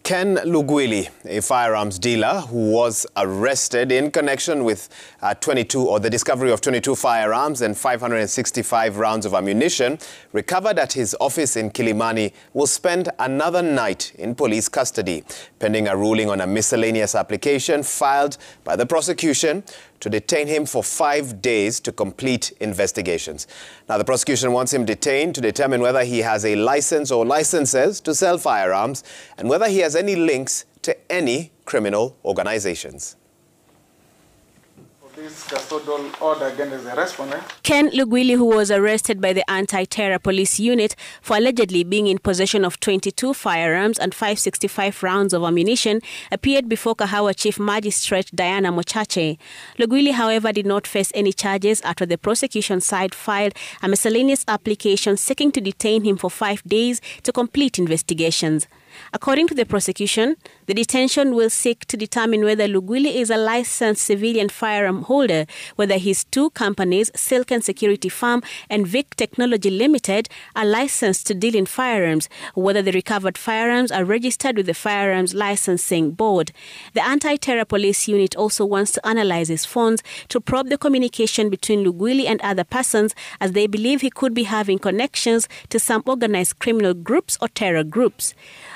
Ken Lugwili, a firearms dealer who was arrested in connection with the discovery of 22 firearms and 565 rounds of ammunition recovered at his office in Kilimani, will spend another night in police custody, pending a ruling on a miscellaneous application filed by the prosecution to detain him for 5 days to complete investigations. Now, the prosecution wants him detained to determine whether he has a license or licenses to sell firearms and whether he has any links to any criminal organizations. This custodial order against the respondent. Ken Lugwili, who was arrested by the anti-terror police unit for allegedly being in possession of 22 firearms and 565 rounds of ammunition, appeared before Kahawa Chief Magistrate Diana Mochache. Lugwili, however, did not face any charges after the prosecution side filed a miscellaneous application seeking to detain him for 5 days to complete investigations. According to the prosecution, the detention will seek to determine whether Lugwili is a licensed civilian firearm holder, whether his two companies, Silk and Security Farm and Vic Technology Limited, are licensed to deal in firearms, whether the recovered firearms are registered with the Firearms Licensing Board. The anti-terror police unit also wants to analyze his phones to probe the communication between Lugwili and other persons, as they believe he could be having connections to some organized criminal groups or terror groups.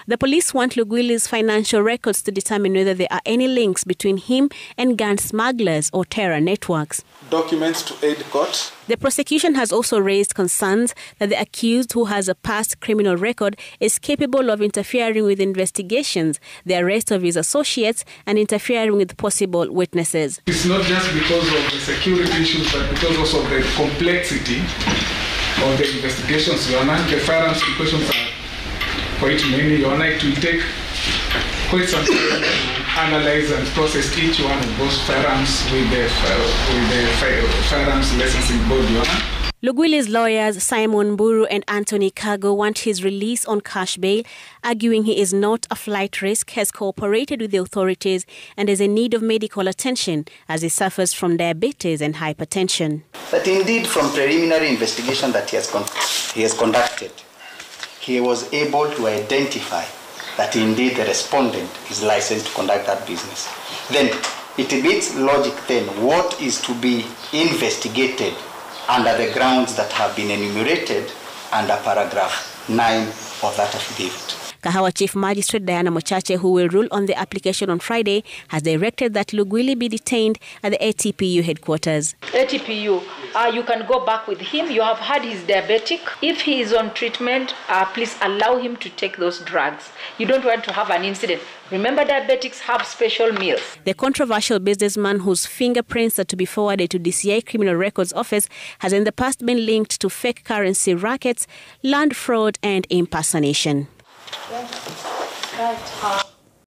The police want Lugwili's financial records to determine whether there are any links between him and gun smugglers or terror networks. Documents to aid court. The prosecution has also raised concerns that the accused, who has a past criminal record, is capable of interfering with investigations, the arrest of his associates, and interfering with possible witnesses. It's not just because of the security issues, but because also of the complexity of the investigations. The firearms questions are quite many. Your night will take quite some time to analyze and process each one of those firearms with the Firearms Licensing Board. Lugwili's lawyers Simon Mburu and Anthony Kago want his release on cash bail, arguing he is not a flight risk, has cooperated with the authorities and is in need of medical attention as he suffers from diabetes and hypertension. That indeed, from preliminary investigation that he has conducted, he was able to identify that indeed the respondent is licensed to conduct that business. Then it meets logic then what is to be investigated under the grounds that have been enumerated under paragraph 9 of that affidavit. Kahawa Chief Magistrate Diana Mochache, who will rule on the application on Friday, has directed that Lugwili be detained at the ATPU headquarters. ATPU, you can go back with him. You have had his diabetic. If he is on treatment, please allow him to take those drugs. You don't want to have an incident. Remember, diabetics have special meals. The controversial businessman, whose fingerprints are to be forwarded to DCI Criminal Records Office, has in the past been linked to fake currency rackets, land fraud and impersonation. Right.